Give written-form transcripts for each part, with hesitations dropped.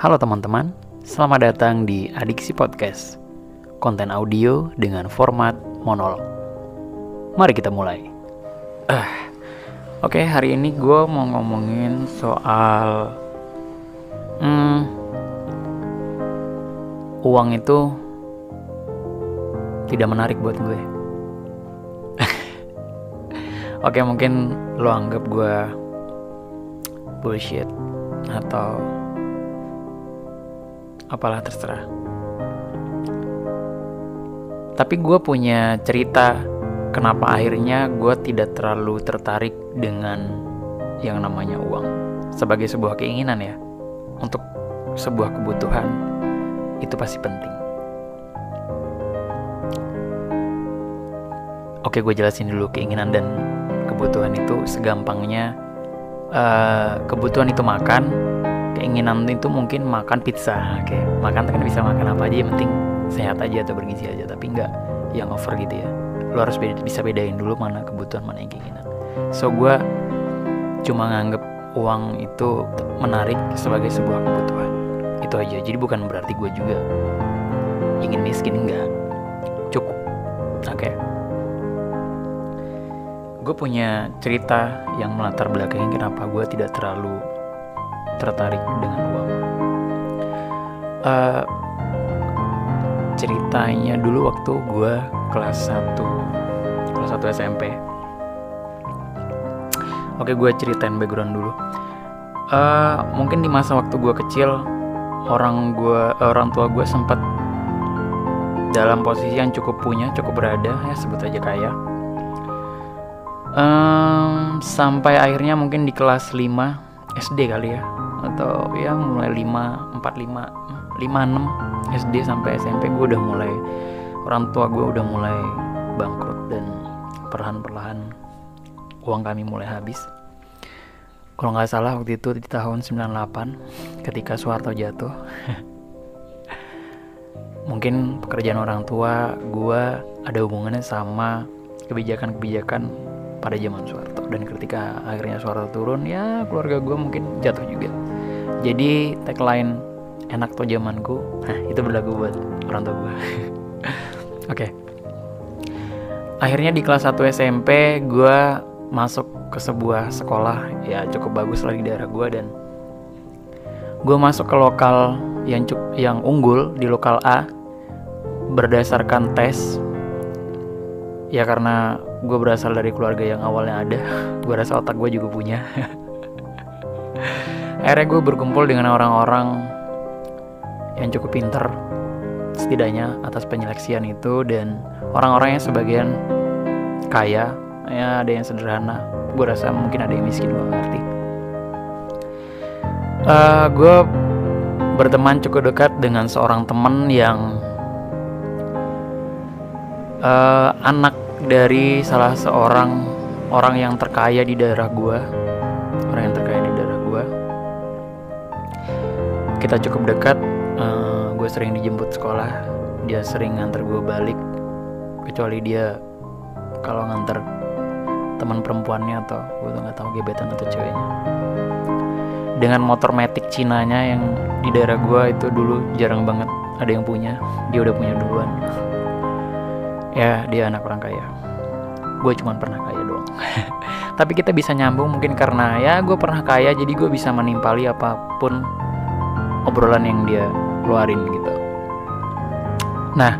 Halo teman-teman, selamat datang di Adiksi Podcast, konten audio dengan format monolog. Mari kita mulai. Oke, hari ini gue mau ngomongin soal uang itu tidak menarik buat gue. Oke, mungkin lo anggap gue bullshit atau apalah, terserah. Tapi gue punya cerita kenapa akhirnya gue tidak terlalu tertarik dengan yang namanya uang sebagai sebuah keinginan ya. Untuk sebuah kebutuhan itu pasti penting. Oke, gue jelasin dulu keinginan dan kebutuhan itu segampangnya. Kebutuhan itu makan, keinginan itu mungkin makan pizza. Oke, makan kan bisa makan apa aja, yang penting sehat aja atau bergizi aja, tapi nggak yang over gitu ya. Lo harus bisa bedain dulu mana kebutuhan, mana yang keinginan. So gue cuma nganggep uang itu menarik sebagai sebuah kebutuhan, itu aja. Jadi bukan berarti gue juga ingin miskin, enggak, cukup. Oke. Gue punya cerita yang melatar belakangnya kenapa gue tidak terlalu tertarik dengan uang. Ceritanya dulu waktu gue kelas 1 SMP. Oke, gue ceritain background dulu. Mungkin di masa waktu gue kecil, orang tua gue sempat dalam posisi yang cukup berada, ya sebut aja kaya. Sampai akhirnya mungkin di kelas 5 SD kali ya, atau ya mulai 5, 6 SD sampai SMP gue udah mulai, orang tua gue udah mulai bangkrut dan perlahan-perlahan uang kami mulai habis. Kalau nggak salah waktu itu di tahun 98 ketika Soeharto jatuh. Mungkin pekerjaan orang tua gue ada hubungannya sama kebijakan-kebijakan pada zaman Soeharto, dan ketika akhirnya Soeharto turun, ya keluarga gue mungkin jatuh juga. Jadi tagline enak tuh zamanku, itu berlaku buat orang tua gue. Oke. Akhirnya di kelas 1 SMP gue masuk ke sebuah sekolah ya cukup bagus lah di daerah gue, dan gue masuk ke lokal yang unggul di lokal A berdasarkan tes. Ya karena gue berasal dari keluarga yang awalnya ada, gue rasa otak gue juga punya. Akhirnya gue berkumpul dengan orang-orang yang cukup pinter, setidaknya atas penyeleksian itu, dan orang-orang yang sebagian kaya, ya ada yang sederhana. Gue rasa mungkin ada yang miskin, gue gak ngerti. Gue berteman cukup dekat dengan seorang teman yang anak dari salah seorang orang yang terkaya di daerah gue. Kita cukup dekat. Gue sering dijemput sekolah, dia sering nganter gue balik, kecuali dia kalau nganter teman perempuannya atau gue tuh nggak tahu gebetan atau ceweknya. Dengan motor matic Cinanya yang di daerah gue itu dulu jarang banget ada yang punya, dia udah punya duluan. Ya dia anak orang kaya, gue cuma pernah kaya doang. Tapi kita bisa nyambung mungkin karena ya gue pernah kaya, jadi gue bisa menimpali apapun obrolan yang dia keluarin gitu. Nah,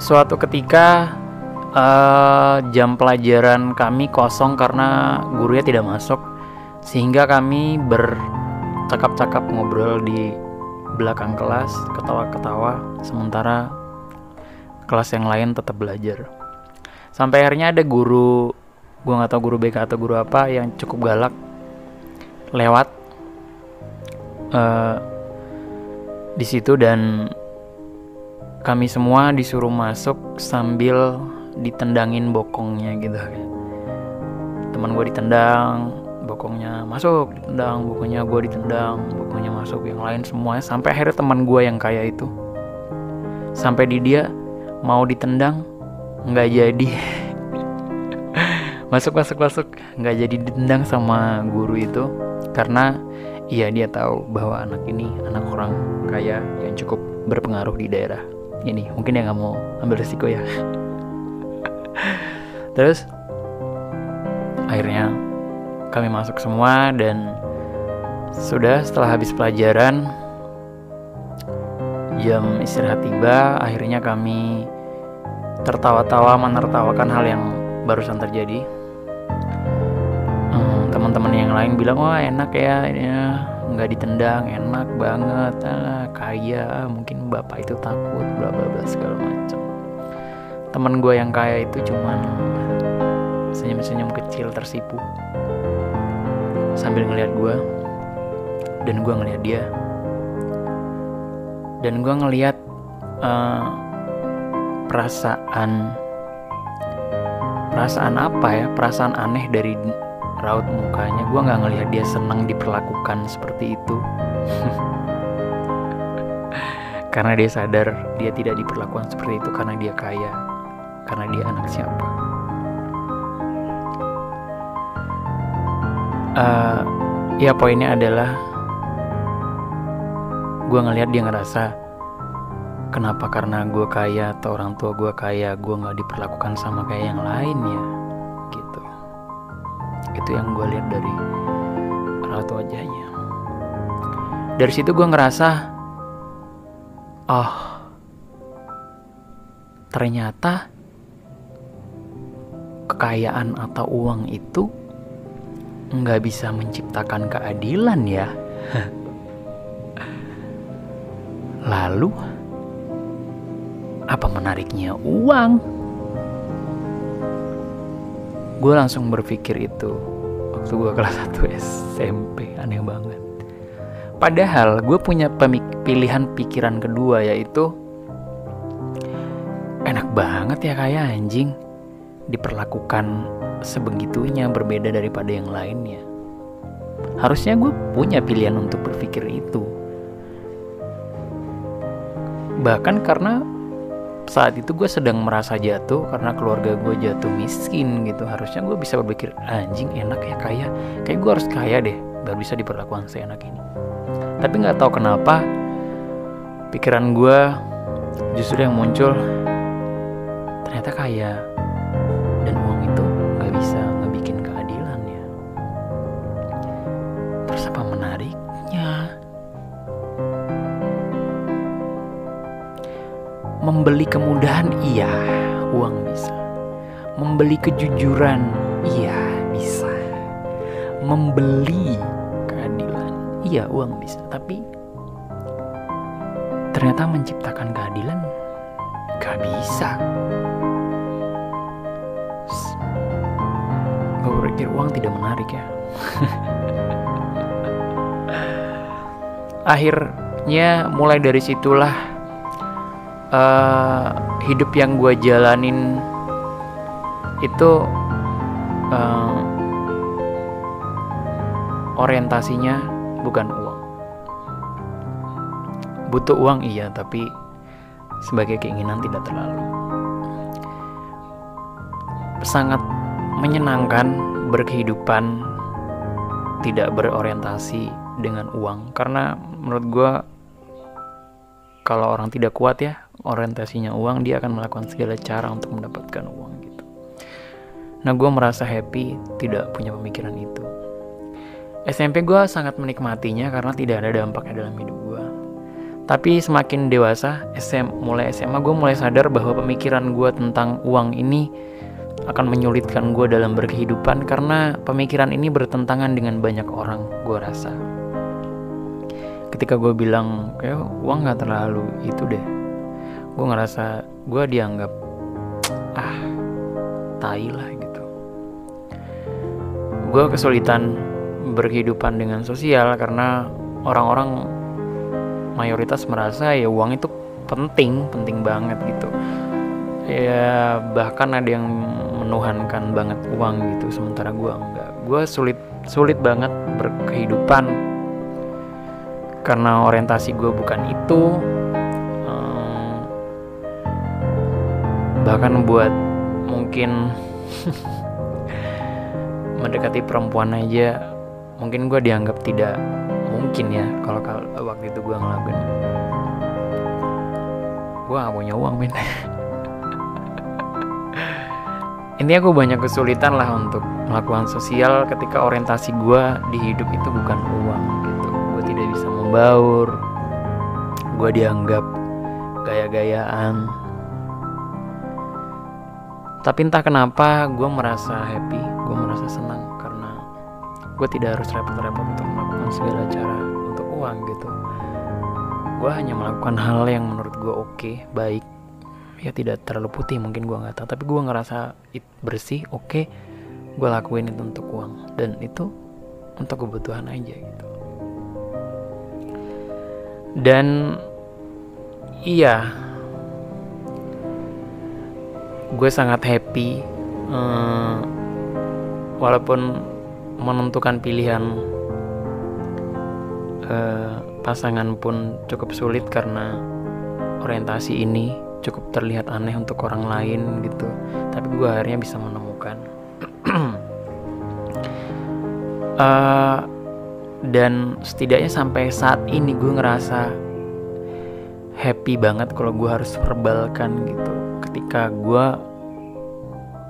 suatu ketika jam pelajaran kami kosong karena gurunya tidak masuk, sehingga kami bercakap-cakap ngobrol di belakang kelas, ketawa-ketawa, sementara kelas yang lain tetap belajar. Sampai akhirnya ada guru, gue nggak tahu guru BK atau guru apa, yang cukup galak lewat di situ, dan kami semua disuruh masuk sambil ditendangin bokongnya gitu. Teman gue ditendang, bokongnya masuk, ditendang, bokongnya gue ditendang, bokongnya masuk, yang lain semuanya, sampai akhirnya teman gue yang kaya itu, sampai di dia mau ditendang nggak jadi. masuk nggak jadi ditendang sama guru itu, karena Iya, dia tahu bahwa anak ini anak orang kaya yang cukup berpengaruh di daerah ini. Mungkin dia nggak mau ambil risiko ya. Terus akhirnya kami masuk semua, dan sudah setelah habis pelajaran, jam istirahat tiba. Akhirnya kami tertawa-tawa menertawakan hal yang barusan terjadi. Teman-teman yang lain bilang, wah enak ya, nggak ditendang, enak banget, kaya, mungkin bapak itu takut, bla bla bla segala macam. Teman gue yang kaya itu cuman senyum-senyum kecil tersipu sambil ngeliat gue, dan gue ngeliat dia, dan gue ngeliat perasaan apa ya, perasaan aneh dari raut mukanya. Gue nggak ngelihat dia senang diperlakukan seperti itu. Karena dia sadar dia tidak diperlakukan seperti itu karena dia kaya, karena dia anak siapa. Ya poinnya adalah gue ngelihat dia ngerasa, kenapa karena gue kaya atau orang tua gue kaya, gue nggak diperlakukan sama kayak yang lain ya, gitu. Itu yang gue lihat dari raut wajahnya. Dari situ gue ngerasa, oh ternyata kekayaan atau uang itu nggak bisa menciptakan keadilan ya. Lalu apa menariknya uang? Gue langsung berpikir itu waktu gue kelas 1 SMP. Aneh banget. Padahal gue punya pilihan pikiran kedua, yaitu enak banget ya kayak anjing, diperlakukan sebegitunya, berbeda daripada yang lainnya. Harusnya gue punya pilihan untuk berpikir itu. Bahkan karena saat itu gue sedang merasa jatuh karena keluarga gue jatuh miskin gitu. Harusnya gue bisa berpikir, anjing enak ya kaya, kayak gue harus kaya deh baru bisa diperlakukan seenak ini. Tapi gak tahu kenapa pikiran gue justru yang muncul, ternyata kaya dan uang itu gak bisa ngebikin keadilan ya. Terus apa menariknya? Membeli kemudahan, iya, uang bisa. Membeli kejujuran, iya, bisa. Membeli keadilan, iya, uang bisa. Tapi ternyata menciptakan keadilan gak bisa. Gue berpikir uang tidak menarik ya. Akhirnya mulai dari situlah hidup yang gue jalanin itu orientasinya bukan uang. Butuh uang iya, tapi sebagai keinginan tidak terlalu. Sangat menyenangkan berkehidupan tidak berorientasi dengan uang, karena menurut gue kalau orang tidak kuat ya orientasinya uang, dia akan melakukan segala cara untuk mendapatkan uang gitu. Nah gue merasa happy tidak punya pemikiran itu. SMP gue sangat menikmatinya karena tidak ada dampaknya dalam hidup gue. Tapi semakin dewasa, mulai SMA gue mulai sadar bahwa pemikiran gue tentang uang ini akan menyulitkan gue dalam berkehidupan, karena pemikiran ini bertentangan dengan banyak orang gue rasa. Ketika gue bilang kayak uang gak terlalu itu deh, gue ngerasa gue dianggap tai lah gitu. Gue kesulitan berkehidupan dengan sosial karena orang-orang mayoritas merasa ya uang itu penting banget gitu. Ya bahkan ada yang menuhankan banget uang gitu, sementara gue enggak. Gue sulit banget berkehidupan karena orientasi gue bukan itu. Bahkan buat mungkin mendekati perempuan aja mungkin gue dianggap tidak mungkin ya kalau waktu itu gue ngelakuin, gue gak punya uang men. Intinya gue banyak kesulitan lah untuk melakukan sosial ketika orientasi gue di hidup itu bukan uang gitu. Gue tidak bisa membaur, gue dianggap gaya-gayaan. Tapi entah kenapa gue merasa happy, gue merasa senang karena gue tidak harus repot-repot untuk melakukan segala cara untuk uang gitu. Gue hanya melakukan hal yang menurut gue oke, baik. Ya tidak terlalu putih mungkin, gue nggak tahu, tapi gue ngerasa bersih, oke, gue lakuin itu untuk uang, dan itu untuk kebutuhan aja gitu. Dan iya, gue sangat happy walaupun menentukan pilihan pasangan pun cukup sulit karena orientasi ini cukup terlihat aneh untuk orang lain gitu. Tapi gue akhirnya bisa menemukan dan setidaknya sampai saat ini gue ngerasa happy banget kalau gue harus verbalkan gitu ketika gue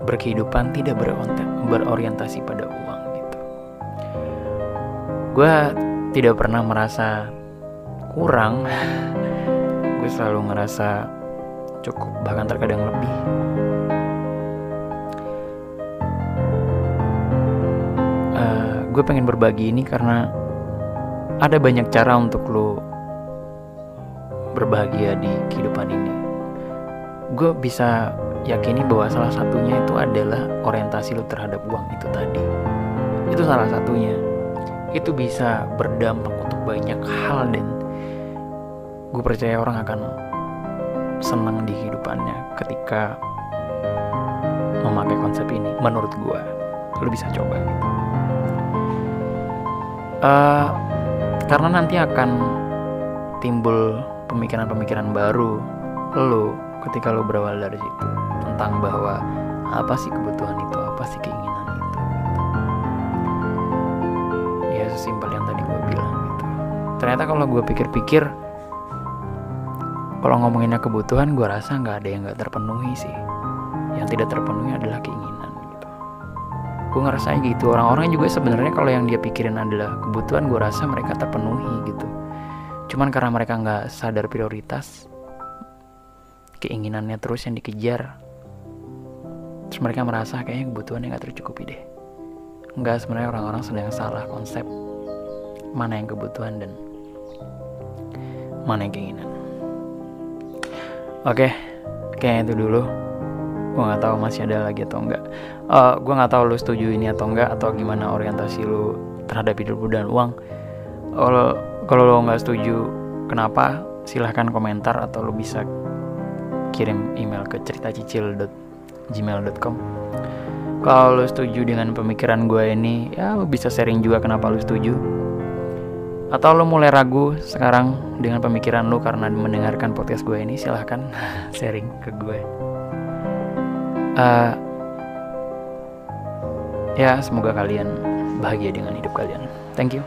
berkehidupan tidak berorientasi pada uang gitu. Gue tidak pernah merasa kurang, gue selalu ngerasa cukup, bahkan terkadang lebih. Gue pengen berbagi ini karena ada banyak cara untuk lo berbahagia di kehidupan ini. Gue bisa yakini bahwa salah satunya itu adalah orientasi lo terhadap uang itu tadi. Itu salah satunya. Itu bisa berdampak untuk banyak hal, dan gue percaya orang akan senang di kehidupannya ketika memakai konsep ini. Menurut gue, lo bisa coba gitu. Karena nanti akan timbul pemikiran-pemikiran baru lo ketika lo berawal dari situ, tentang bahwa apa sih kebutuhan itu, apa sih keinginan itu gitu. Ya sesimpel yang tadi gue bilang gitu. Ternyata kalau gue pikir-pikir, kalau ngomonginnya kebutuhan, gue rasa gak ada yang gak terpenuhi sih. Yang tidak terpenuhi adalah keinginan gitu. Gue ngerasa gitu. Orang-orang juga sebenarnya kalau yang dia pikirin adalah kebutuhan, gue rasa mereka terpenuhi gitu. Cuman karena mereka gak sadar prioritas, keinginannya terus yang dikejar, terus mereka merasa kayaknya kebutuhannya gak tercukupi deh. Enggak, sebenarnya orang-orang sedang salah konsep mana yang kebutuhan dan mana yang keinginan. Oke, kayaknya itu dulu. Gue nggak tahu masih ada lagi atau enggak. Gue nggak tahu lu setuju ini atau enggak, atau gimana orientasi lu terhadap hidup lu dan uang. Kalau lu nggak setuju, kenapa? Silahkan komentar, atau lu bisa kirim email ke ceritacicil@gmail.com. Kalau lu setuju dengan pemikiran gue ini, ya lu bisa sharing juga kenapa lu setuju. Atau lu mulai ragu sekarang dengan pemikiran lu karena mendengarkan podcast gue ini, silahkan sharing ke gue. Ya semoga kalian bahagia dengan hidup kalian. Thank you.